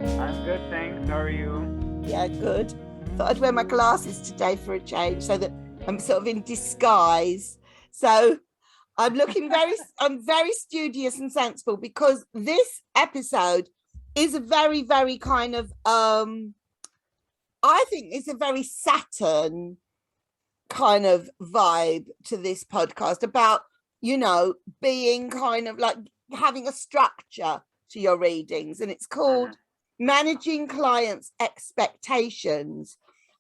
I'm good, thanks. How are you? Yeah, good. Thought I'd wear my glasses today for a change so that I'm sort of in disguise. So I'm very studious and sensible because this episode is a very, very kind of, I think it's a very Saturn kind of vibe to this podcast about, being kind of like having a structure to your readings. And it's called Uh-huh. Managing Clients' Expectations.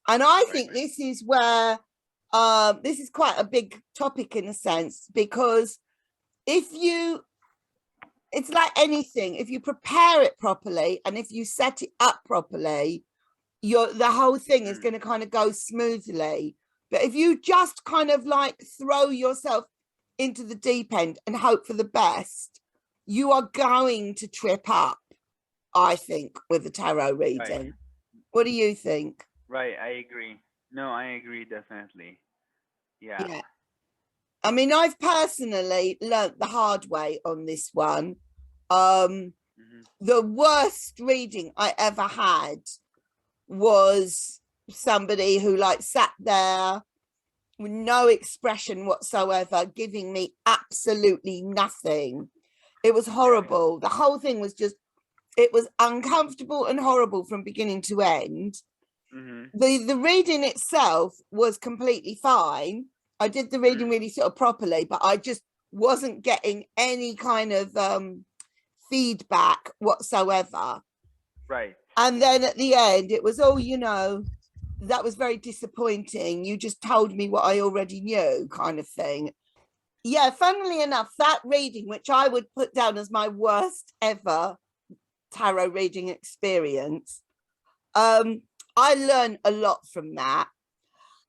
And I Right. think this is where this is quite a big topic in a sense, because if you, it's like anything, if you prepare it properly and if you set it up properly, the whole thing is Mm. going to kind of go smoothly. But if you just kind of like throw yourself into the deep end and hope for the best, you are going to trip up, I think, with the tarot Right. reading. What do you think? Right. I agree. No, I agree definitely. Yeah. Yeah. I mean, I've personally learnt the hard way on this one. Um, Hmm. the worst reading I ever had was somebody who like sat there with no expression whatsoever, giving me absolutely nothing. It was Right. horrible. The whole thing was just, it was uncomfortable and horrible from beginning to end. Hmm. The reading itself was completely fine. I did the reading Mm. really sort of properly, but I just wasn't getting any kind of feedback whatsoever. Right. And then at the end, it was, oh, that was very disappointing. You just told me what I already knew, kind of thing. Yeah, funnily enough, that reading, which I would put down as my worst ever tarot reading experience, um, I learned a lot from that.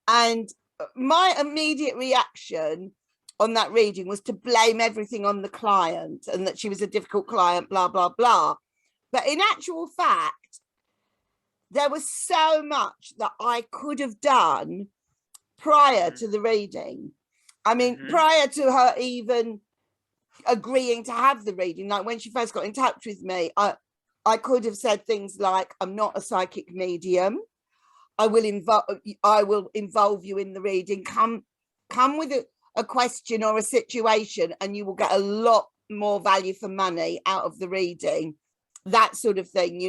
And my immediate reaction on that reading was to blame everything on the client and that she was a difficult client, blah, blah, blah. But in actual fact, there was so much that I could have done prior Hmm. to the reading. I mean, Hmm. prior to her even agreeing to have the reading, like when she first got in touch with me, I could have said things like, I'm not a psychic medium. I will involve you in the reading. Come with a question or a situation, and you will get a lot more value for money out of the reading. That sort of thing.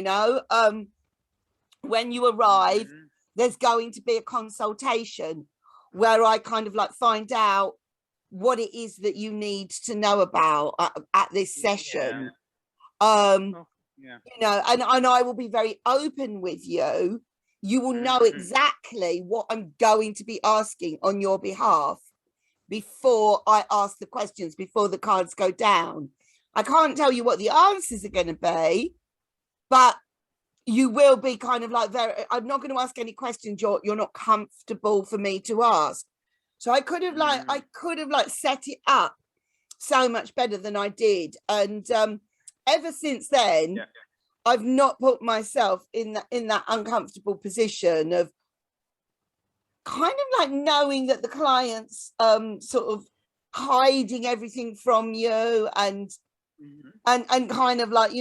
When you arrive, Hmm. there's going to be a consultation where I kind of like find out what it is that you need to know about at this Yeah. session. Um, Oh, yeah. and I will be very open with you. You will know Hmm. exactly what I'm going to be asking on your behalf before I ask the questions, before the cards go down. I can't tell you what the answers are going to be, but you will be kind of like I'm not going to ask any questions you're not comfortable for me to ask. So Hmm. I could have like set it up so much better than I did. And ever since then, Yeah. I've not put myself in that uncomfortable position of kind of like knowing that the client's sort of hiding everything from you, Hmm. and kind of like,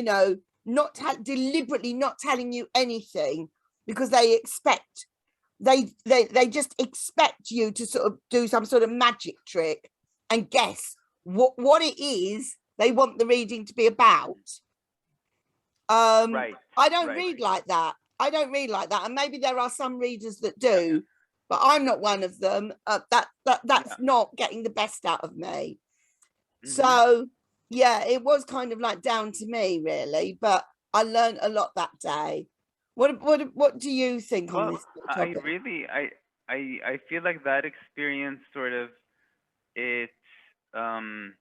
not deliberately not telling you anything because they just expect you to sort of do some sort of magic trick and guess what it is they want the reading to be about. um Right. I don't Right. read like that. I don't read like that, and maybe there are some readers that do, but I'm not one of them. That's Yeah. not getting the best out of me. Hmm. So yeah, it was kind of like down to me really, but I learned a lot that day. What do you think on Well, this I topic? really, I feel like that experience sort of it um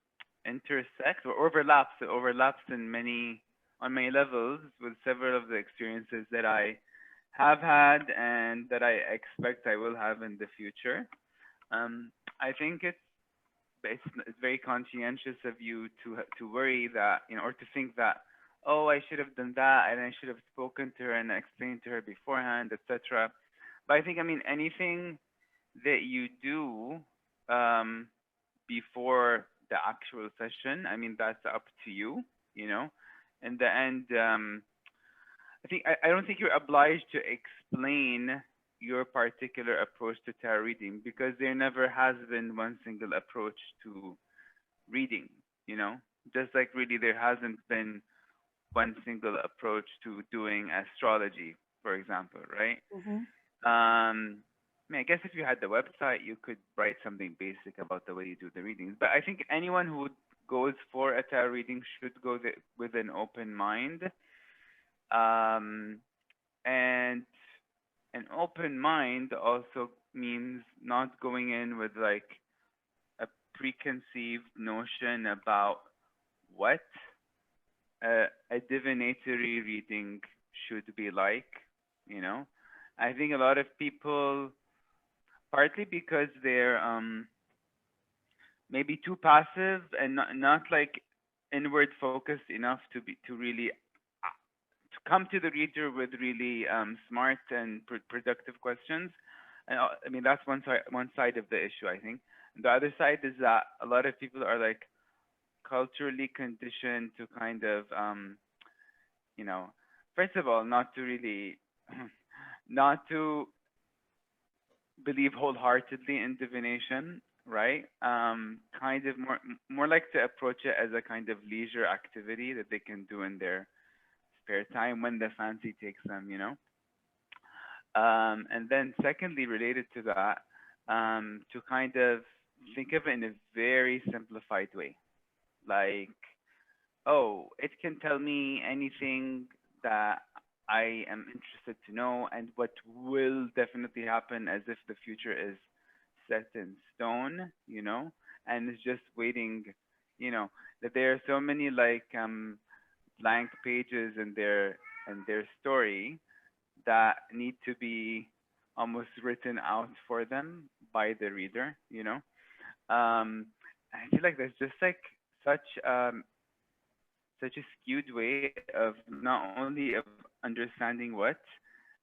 intersects or overlaps in many on many levels with several of the experiences that I have had and that I expect I will have in the future. I think it's very conscientious of you to worry that, or to think that, oh, I should have done that and I should have spoken to her and explained to her beforehand, etc. But I think, I mean, anything that you do um before the actual session, I mean, that's up to you, you know. In the end, I don't think you're obliged to explain your particular approach to tarot reading because there never has been one single approach to reading, you know? Just like really there hasn't been one single approach to doing astrology, for example, right? Mhm. I mean, I guess if you had the website, you could write something basic about the way you do the readings. But I think anyone who goes for a tarot reading should go with an open mind. Um, and an open mind also means not going in with like a preconceived notion about what a divinatory reading should be like, you know. I think a lot of people, partly because they're maybe too passive and not like inward focused enough to really to come to the reader with really smart and productive questions. And I mean that's one side of the issue I think. And the other side is that a lot of people are like culturally conditioned to kind of you know, first of all, not to really not to believe wholeheartedly in divination, right? Kind of more like to approach it as a kind of leisure activity that they can do in their spare time when the fancy takes them, you know. And then secondly, related to that, to kind of think of it in a very simplified way, like, oh, it can tell me anything that I am interested to know and what will definitely happen as if the future is set in stone, you know, and it's just waiting, you know, that there are so many like blank pages in their story that need to be almost written out for them by the reader, you know. I feel like there's just like such such a skewed way of not only of understanding what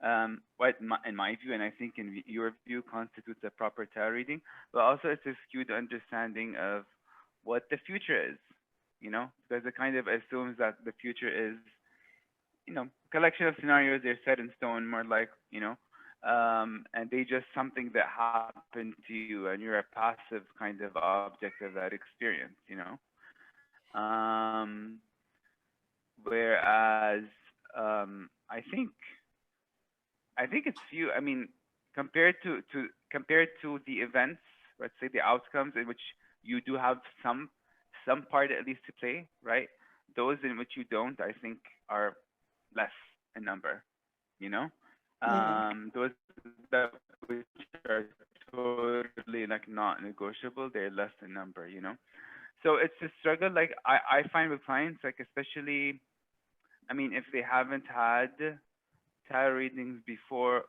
in my view, and I think in your view constitutes a proper tarot reading, but also it's a skewed understanding of what the future is, you know, because it kind of assumes that the future is, you know, a collection of scenarios. They're set in stone, more like, you know, and they just something that happened to you, and you're a passive kind of object of that experience, you know. Um, Whereas I think it's few. I mean, compared to the events, let's say the outcomes in which you do have some part at least to play, right? Those in which you don't, I think, are less in number. You know, Mm. those that which are totally like not negotiable, they're less in number. You know, so it's a struggle. Like I find with clients, like especially I mean, if they haven't had tarot readings before,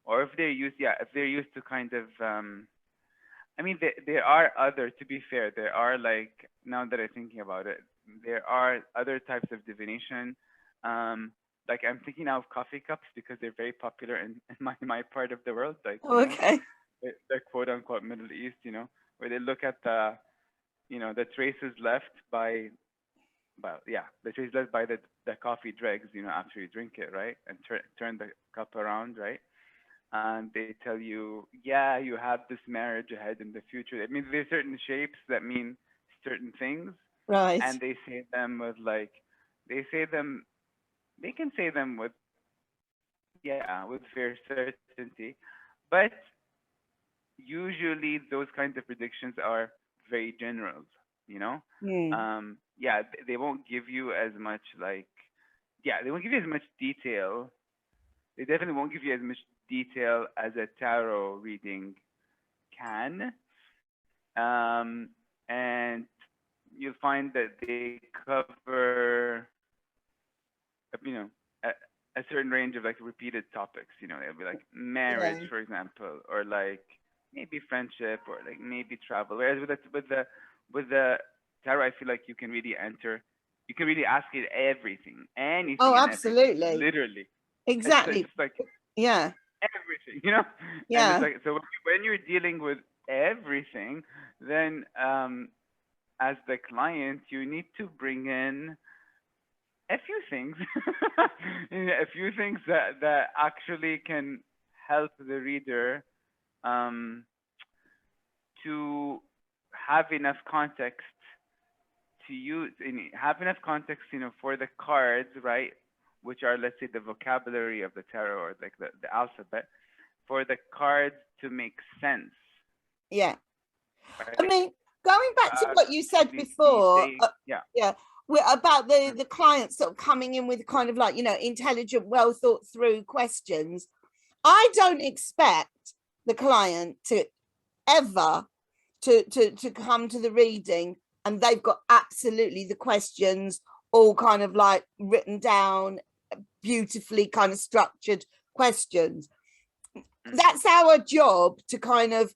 or if they're used, yeah, if they're used to kind of, I mean, there are other, to be fair, there are like, now that I'm thinking about it, there are other types of divination. Like I'm thinking now of coffee cups because they're very popular in my part of the world, like, you Oh, know, okay. the quote unquote Middle East, you know, where they look at the, you know, the traces left by well, yeah, the trace left by the coffee dregs, you know, after you drink it, right? And turn the cup around, right? And they tell you, yeah, you have this marriage ahead in the future. I mean, there's certain shapes that mean certain things, Right. and they say them with like, they say them, they can say them with, yeah, with fair certainty, but usually those kinds of predictions are very general, you know. Mm. Yeah, they won't give you as much like, yeah, they won't give you as much detail. They definitely won't give you as much detail as a tarot reading can. And you'll find that they cover, you know, a certain range of like repeated topics. You know, it'll be like marriage, Yeah. for example, or like maybe friendship, or like maybe travel. Whereas with the tarot, I feel like you can really enter, you can really ask it everything, Oh, anything and everything, absolutely. literally. It's Exactly. like Yeah. everything, you know. And it's Yeah. like so when you're dealing with everything, then as the client, you need to bring in a few things, a few things that actually can help the reader um, to have enough context to use, have enough context, for the cards, right? Which are, let's say, the vocabulary of the tarot, or like the alphabet, for the cards to make sense, Yeah. I right? mean, going back to what you said Actually be before, saying, yeah. yeah, about the clients sort of coming in with kind of like, intelligent, well thought through questions. I don't expect the client to ever to come to the reading and they've got absolutely the questions all kind of like written down, beautifully kind of structured questions. That's our job, to kind of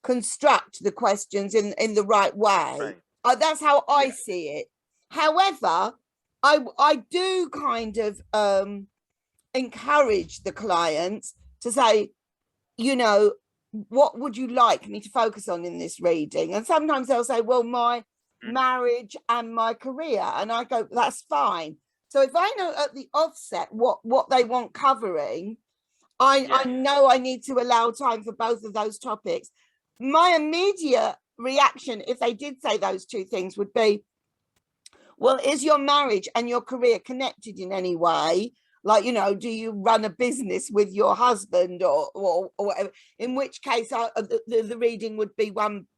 construct the questions in the right way. Right. That's how I Yeah. see it. However, I do kind of encourage the clients to say, what would you like me to focus on in this reading? And sometimes they'll say, well, my marriage and my career. And I go, that's fine. So if I know at the offset what they want covering, I know I need to allow time for both of those topics. My immediate reaction, if they did say those two things, would be, well, is your marriage and your career connected in any way? Like, do you run a business with your husband or whatever? In which case, the reading would be one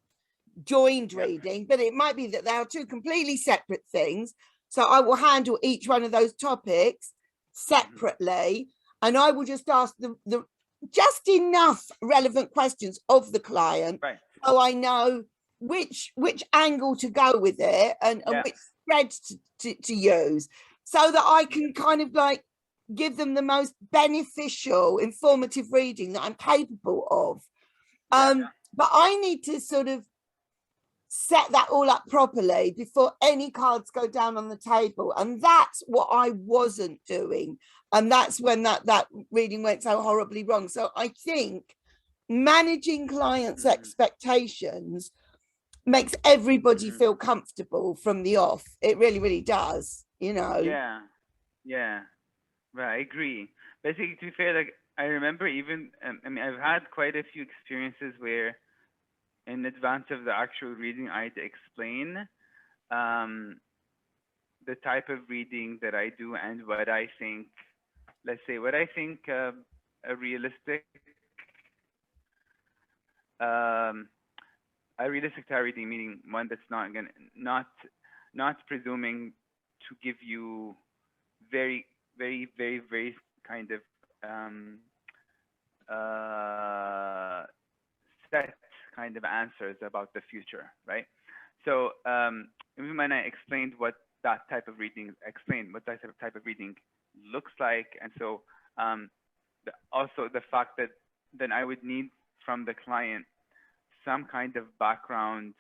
joined reading, but it might be that they are two completely separate things. So I will handle each one of those topics separately, and I will just ask the just enough relevant questions of the client, Right. so I know which angle to go with it, and which threads to use, so that I can kind of like give them the most beneficial, informative reading that I'm capable of. But I need to sort of set that all up properly before any cards go down on the table, and that's what I wasn't doing, and that's when that reading went so horribly wrong. So I think managing clients' expectations makes everybody feel comfortable from the off. It really does, Yeah. Yeah. Right. I agree. Basically, to be fair, like I remember even, I mean, I've had quite a few experiences where, in advance of the actual reading, I had to explain um, the type of reading that I do and what I think. Let's say what I think a realistic um, tarot reading, meaning one that's not presuming to give you very very kind of uh, set kind of answers about the future, right? So even when I explained what that type of reading looks like, and so also the fact that then I would need from the client some kind of background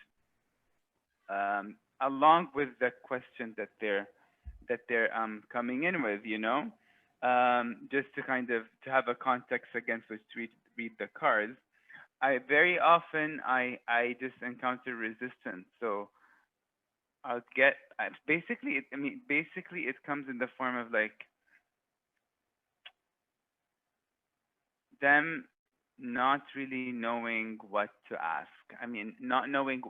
along with the question that they're coming in with, just to kind of to have a context against which to read the cards. I very often I just encounter resistance. So I'll get basically it comes in the form of like them not really knowing what to ask. I mean, not knowing,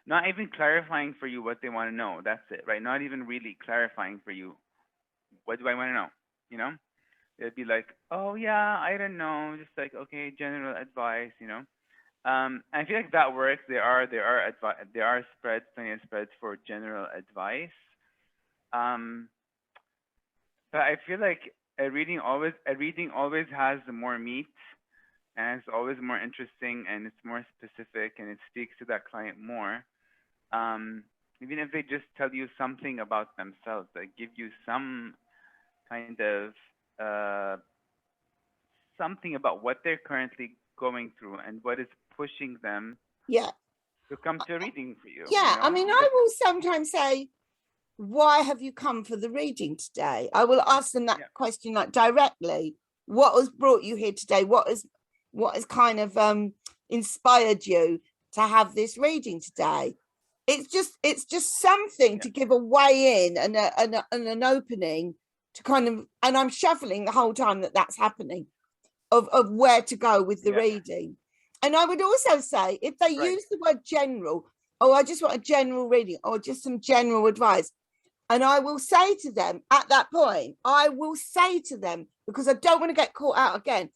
not even clarifying for you what they want to know. That's it, right? Not even really clarifying for you, what do I want to know? You know, it'd be like, oh yeah, I don't know, just like okay, general advice. I feel like that works. There are spreads, plenty of spreads for general advice. Um, but I feel like a reading always has more meat, and it's always more interesting, and it's more specific, and it speaks to that client more. Even if they just tell you something about themselves, like give you some kind of uh, something about what they're currently going through and what is pushing them Yeah. to come to a reading for you. Yeah. I mean, Because I will sometimes say, why have you come for the reading today? I will ask them that question like directly. What has brought you here today? What has kind of inspired you to have this reading today? it's just something Yeah. to give a way in and an opening to kind of, and I'm shuffling the whole time that's happening, of where to go with the Yeah. reading. And I would also say, if they Right. use the word general, oh, I just want a general reading or just some general advice. And I will say to them at that point, I will say to them, because I don't want to get caught out again,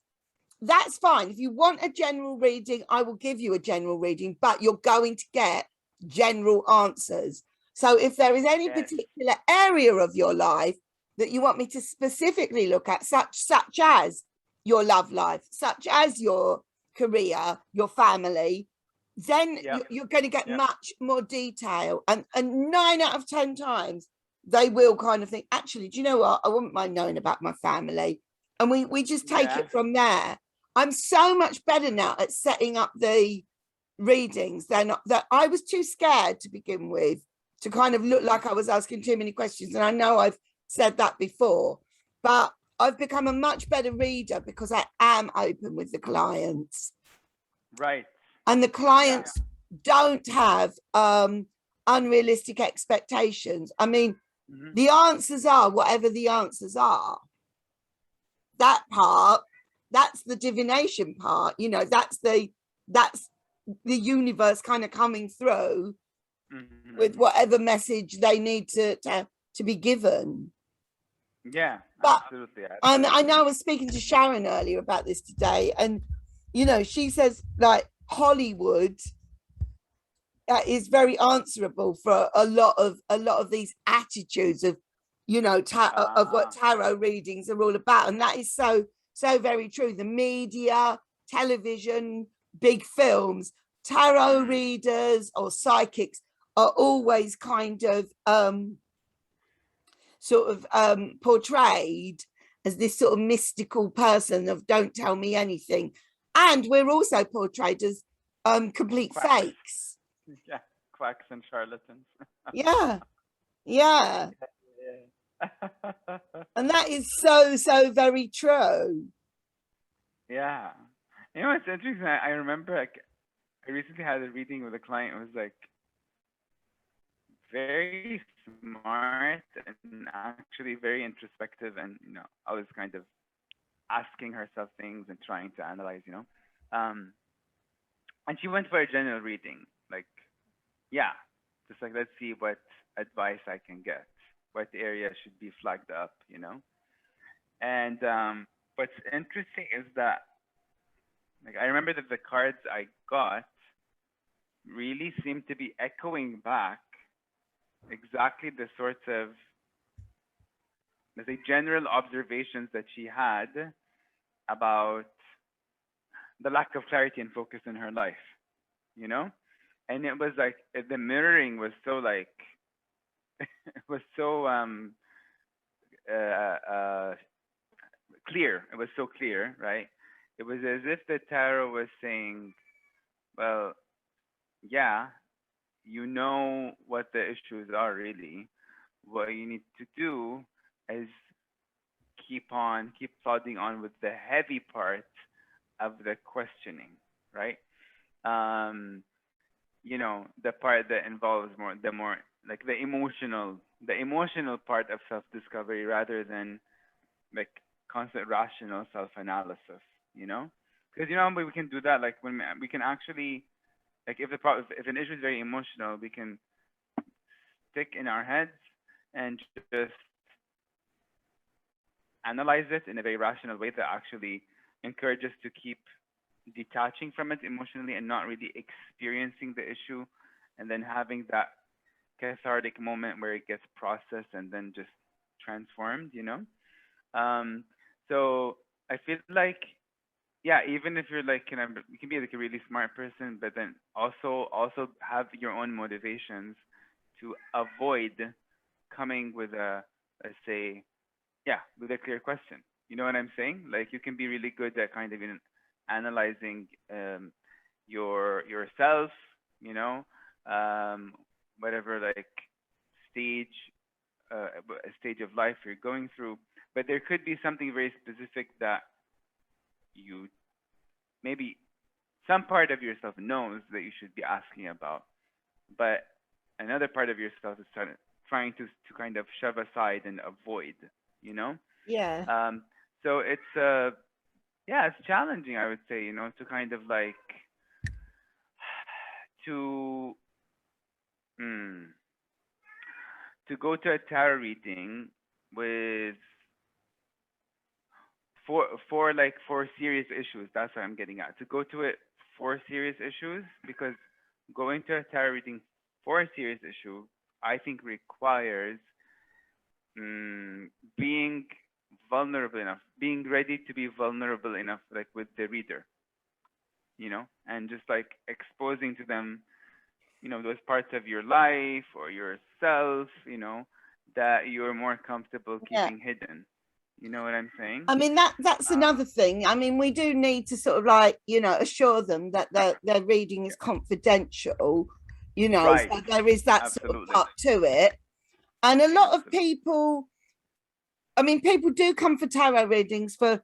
that's fine. If you want a general reading, I will give you a general reading, but you're going to get general answers. So if there is any Yes. particular area of your life that you want me to specifically look at, such as your love life, such as your career, your family, then Yep. you're going to get Yep. much more detail. And 9 out of 10 times they will kind of think, actually, do you know what? I wouldn't mind knowing about my family. And we just take Yeah. it from there. I'm so much better now at setting up the readings than that. I was too scared to begin with to kind of look Mm-hmm. like I was asking too many questions. And I know I've said that before, but I've become a much better reader because I am open with the clients. Right. And the Yeah. clients don't have unrealistic expectations. I mean, Mm-hmm. the answers are whatever the answers are. That part, that's the divination part, that's the universe kind of coming through Mm-hmm. with whatever message they need to be given. Yeah. But Absolutely. I know Absolutely. I was speaking to Sharon earlier about this today, and she says like Hollywood is very answerable for a lot of these attitudes of of what Ah. tarot readings are all about, and that is so very true. The media, television, big films, tarot Mm. readers or psychics are always kind of portrayed as this sort of mystical person of don't tell me anything, and we're also portrayed as complete Quacks. fakes. Yeah. Quacks and charlatans. Yeah, yeah. Yeah. And that is so very true. Yeah. You know what's interesting? I remember like I recently had a reading with a client who was like very smart and actually very introspective, and always kind of asking herself things and trying to analyze. Um and she went for a general reading. Like, yeah. Just like let's see what advice I can get. What area should be flagged up. And what's interesting is that like I remember that the cards I got really seemed to be echoing back exactly the sorts of, let's say, general observations that she had about the lack of clarity and focus in her life, you know? And it was like the mirroring was so like it was so uh clear. It was so clear, right? It was as if the tarot was saying, well, yeah, you know what the issues are really. What you need to do is keep plodding on with the heavy part of the questioning, right? Um, the part that involves more like the emotional part of self-discovery rather than like constant rational self-analysis, you know? Because we can do that like when we can actually like if an issue is very emotional, we can stick in our heads and just analyze it in a very rational way that actually encourages to keep detaching from it emotionally and not really experiencing the issue and then having that cathartic moment where it gets processed and then just transformed. Um, so I feel like, yeah, even if you're like, you can be like a really smart person, but then also have your own motivations to avoid coming with let's say, yeah, with a clear question. You know what I'm saying? Like you can be really good at kind of analyzing yourself, you know, um, whatever like stage a stage of life you're going through, but there could be something very specific that you maybe some part of yourself knows that you should be asking about, but another part of yourself is trying to kind of shove aside and avoid, you know. Yeah. Um, so it's yeah, it's challenging, I would say, to kind of like to mm, to go to a tarot reading with for serious issues. That's what I'm getting at. To go to it for serious issues, because going to a tarot reading for a serious issue, I think requires mm, being vulnerable enough, being ready to be vulnerable enough, like with the reader, and just like exposing to them, those parts of your life or yourself, that you're more comfortable Yeah. keeping hidden. You know what I'm saying? I mean, that's Um, another thing. I mean, we do need to sort of like, assure them that their reading is yeah, confidential, right. so there is that sort of Absolutely. part to it. And a lot of Absolutely. people, I mean, people do come for tarot readings for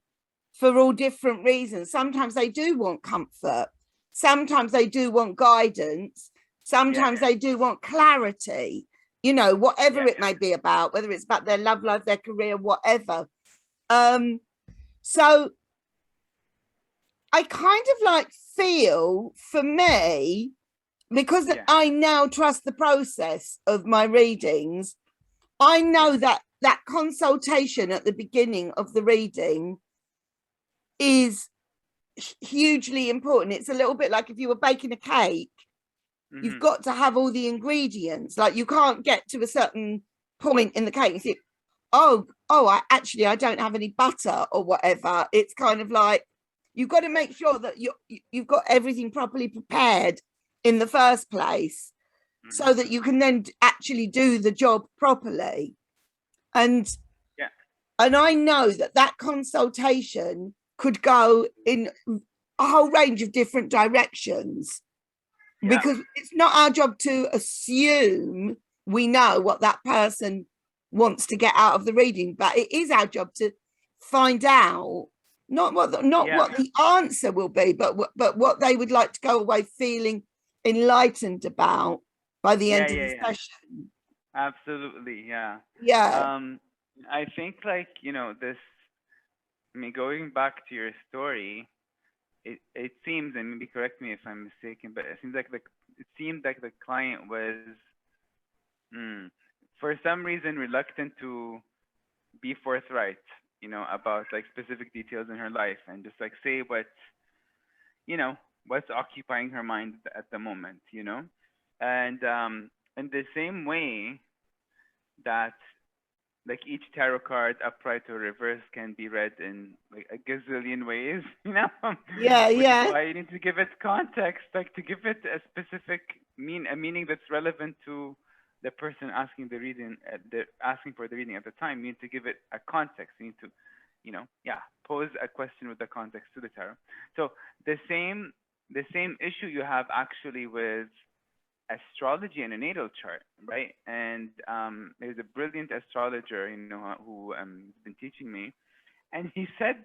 all different reasons. Sometimes they do want comfort. Sometimes they do want guidance. Yeah, Sometimes yeah, they do want clarity, whatever yeah, it may be about, whether it's about their love life, their career, whatever. Um, so I kind of like feel for me, because yeah, I now trust the process of my readings, I yeah, know that that consultation at the beginning of the reading is hugely important. It's a little bit like if you were baking a cake, you've hmm, got to have all the ingredients. Like you can't get to a certain point in the cake and think, oh, I don't have any butter or whatever. It's kind of like you've got to make sure that you've got everything properly prepared in the first place, hmm, so that you can then actually do the job properly. And yeah, and I know that that consultation could go in a whole range of different directions, yeah, because it's not our job to assume we know what that person wants to get out of the reading, but it is our job to find out not yeah, what the answer will be, but what they would like to go away feeling enlightened about by the yeah, end of yeah, the yeah. session. Absolutely, yeah. Yeah. Um, I think like, this, I mean, going back to your story, it seems, and maybe correct me if I'm mistaken, but it seemed like the client was, mm, for some reason, reluctant to be forthright, about like specific details in her life, and just like say you know, what's occupying her mind at the moment, and in the same way that like each tarot card, upright or reverse, can be read in like a gazillion ways, Yeah. which is Yeah. why you need to give it context, like to give it a specific a meaning that's relevant to the person asking the reading, asking for the reading at the time. You need to give it a context. You need to, yeah, pose a question with the context to the tarot. So the same, the same issue you have actually with astrology and a natal chart, right? And there's a brilliant astrologer, who has been teaching me, and he said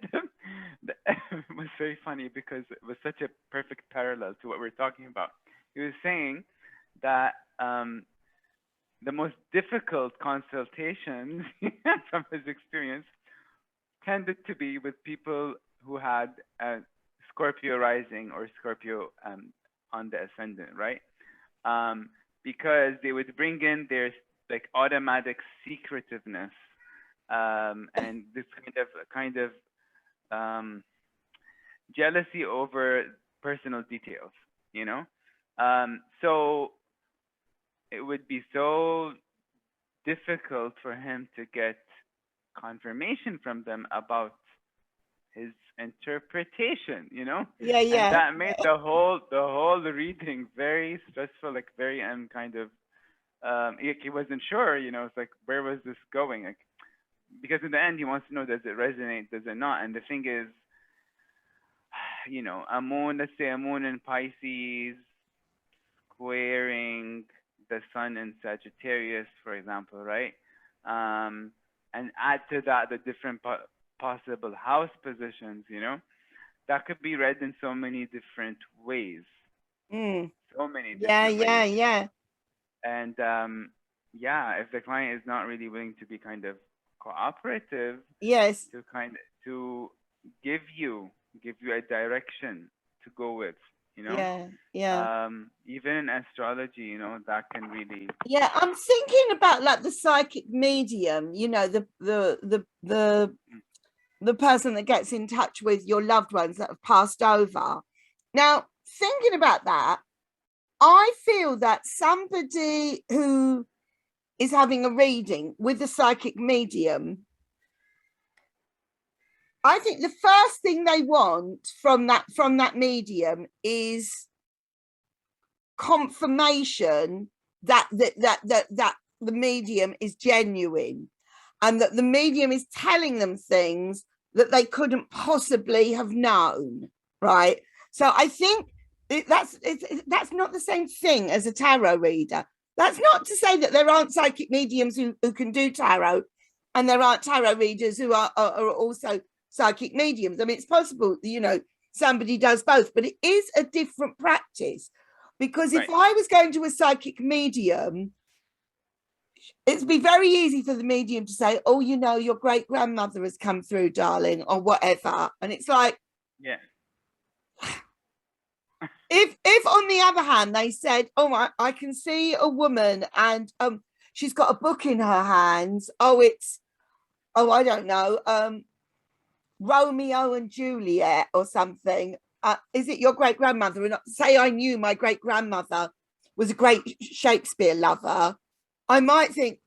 it was very funny because it was such a perfect parallel to what we're talking about. He was saying that the most difficult consultations from his experience tended to be with people who had a Scorpio rising or Scorpio on the ascendant, right? um, because they would bring in their like automatic secretiveness, and this kind of um, jealousy over personal details, you know. So it would be so difficult for him to get confirmation from them about his interpretation, Yeah. and Yeah. that made the whole reading very stressful, like very kind of he wasn't sure, it's like where was this going, like because in the end he wants to know, does it resonate, does it not? And the thing is, a moon, let's say a moon in Pisces squaring the sun in Sagittarius, for example, right? Um, and add to that the different possible house positions, that could be read in so many different ways, Mm. so many Yeah. different Yeah. ways. Yeah. And yeah, if the client is not really willing to be kind of cooperative, Yes. to to give you a direction to go with, you know, Yeah. Yeah. even in astrology, you know, that can really. Yeah, I'm thinking about like the psychic medium, you know, the person that gets in touch with your loved ones that have passed over. Now, thinking about that, I feel that somebody who is having a reading with a psychic medium, I think the first thing they want from that medium is confirmation that the medium is genuine, and that the medium is telling them things that they couldn't possibly have known, right? So I think that's not the same thing as a tarot reader. That's not to say that there aren't psychic mediums who can do tarot, and there aren't tarot readers who are also psychic mediums. I mean, it's possible, you know, somebody does both, but it is a different practice. Because if Right. I was going to a psychic medium, it'd be very easy for the medium to say, oh, you know, your great grandmother has come through, darling, or whatever. And it's like, Yeah. if on the other hand they said, oh, I can see a woman and she's got a book in her hands. Oh, I don't know, Romeo and Juliet or something. Is it your great grandmother? And say I knew my great grandmother was a great Shakespeare lover, I might think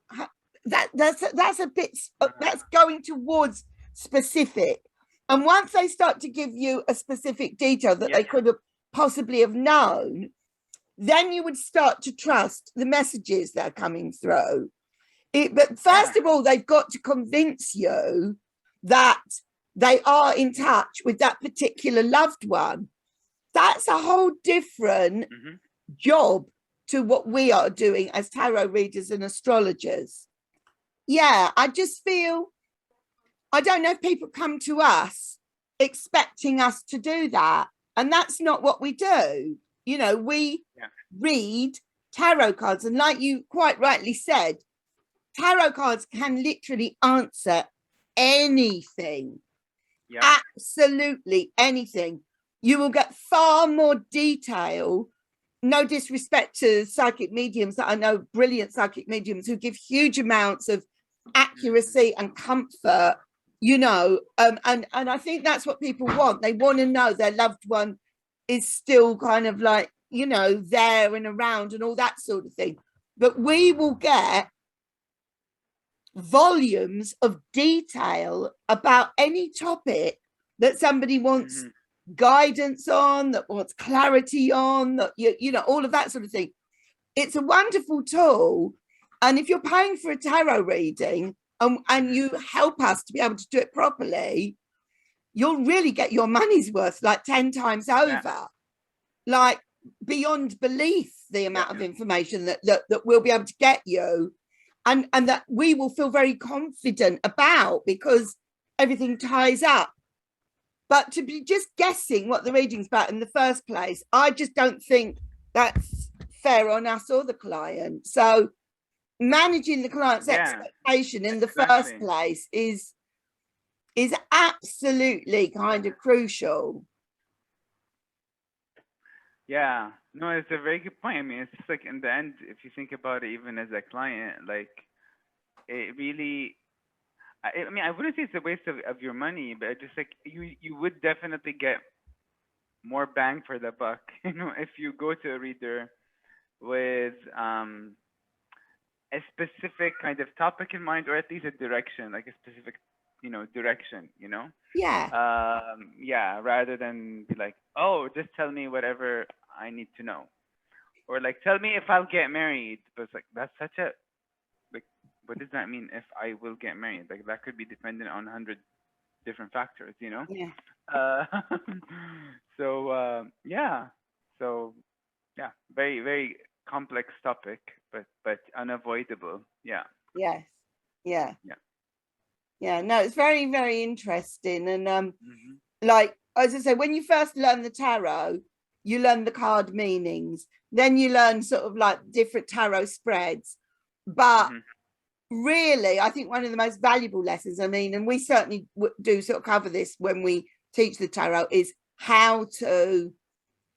that's a bit, that's going towards specific. And once they start to give you a specific detail that they could have possibly have known, then you would start to trust the messages that are coming through. But first of all, they've got to convince you that they are in touch with that particular loved one. That's a whole different job to what we are doing as tarot readers and astrologers. Yeah, I just feel, I don't know if people come to us expecting us to do that. And that's not what we do. You know, we read tarot cards. And like you quite rightly said, tarot cards can literally answer anything. Absolutely anything. You will get far more detail. No disrespect to psychic mediums that I know, brilliant psychic mediums who give huge amounts of accuracy and comfort, you know, and I think that's what people want. They want to know their loved one is still kind of like, you know, there and around and all that sort of thing. But we will get volumes of detail about any topic that somebody wants guidance on, that wants clarity on, that you know, all of that sort of thing. It's a wonderful tool. And if you're paying for a tarot reading and you help us to be able to do it properly, you'll really get your money's worth, like 10 times over. Like beyond belief, the amount of information that we'll be able to get you, and that we will feel very confident about, because everything ties up. But to be just guessing what the reading's about in the first place, I just don't think that's fair on us or the client. So managing the client's expectation in the first place is absolutely kind of crucial. Yeah, no, it's a very good point. I mean, it's just like in the end, if you think about it, even as a client, like it really, I mean, I wouldn't say it's a waste of your money, but just like you would definitely get more bang for the buck, you know, if you go to a reader with a specific kind of topic in mind, or at least a direction, like a specific, you know, direction, you know. Yeah, rather than be like, oh, just tell me whatever I need to know, or like tell me if I'll get married. But it's like, that's such a, like, what does that mean, if I will get married? Like that could be dependent on 100 different factors, you know. So yeah, so yeah, very very complex topic, but unavoidable. Yeah. Yes. No, it's very very interesting. And like as I say, when you first learn the tarot, you learn the card meanings, then you learn sort of like different tarot spreads. But really, I think one of the most valuable lessons, I mean, and we certainly do sort of cover this when we teach the tarot, is how to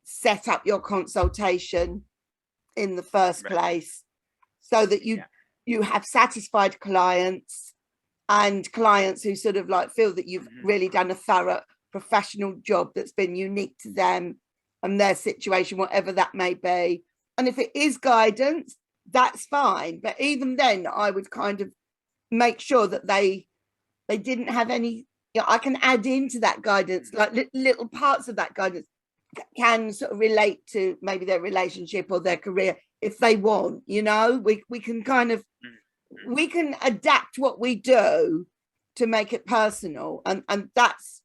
set up your consultation in the first place, so that you have satisfied clients, and clients who sort of like feel that you've really done a thorough professional job that's been unique to them and their situation, whatever that may be. And if it is guidance, that's fine. But even then, I would kind of make sure that they didn't have any, I can add into that guidance, like little parts of that guidance can sort of relate to maybe their relationship or their career if they want, we can kind of, we can adapt what we do to make it personal. And that's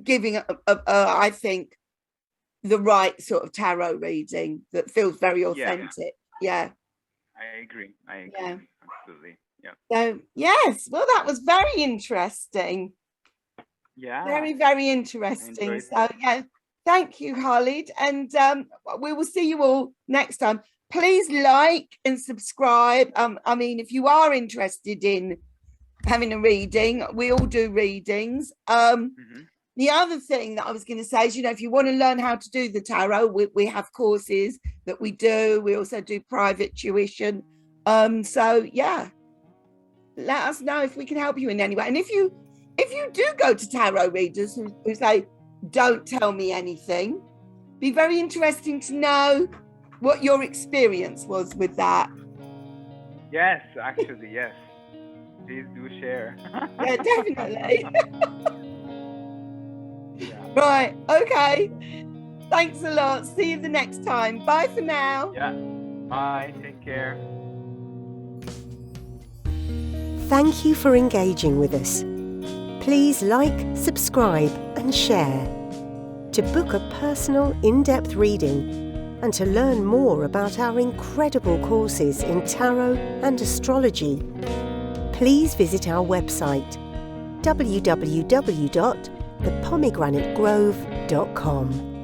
giving, I think, the right sort of tarot reading that feels very authentic. Yeah. I agree. Yeah. Absolutely. Yeah. So, yes, well, that was very interesting. Yeah. Very, very interesting. So, yeah, thank you, Khalid. And we will see you all next time. Please like and subscribe. I mean, if you are interested in having a reading, we all do readings. The other thing that I was going to say is, if you want to learn how to do the tarot, we have courses that we do. We also do private tuition. So yeah, let us know if we can help you in any way. And if you do go to tarot readers who say, don't tell me anything, be very interesting to know what your experience was with that. Yes, actually, yes. Please do share. Yeah, definitely. Right, okay. Thanks a lot. See you the next time. Bye for now. Yeah. Bye. Take care. Thank you for engaging with us. Please like, subscribe and share. To book a personal, in-depth reading and to learn more about our incredible courses in tarot and astrology, please visit our website www.thepomegranate.grove.com.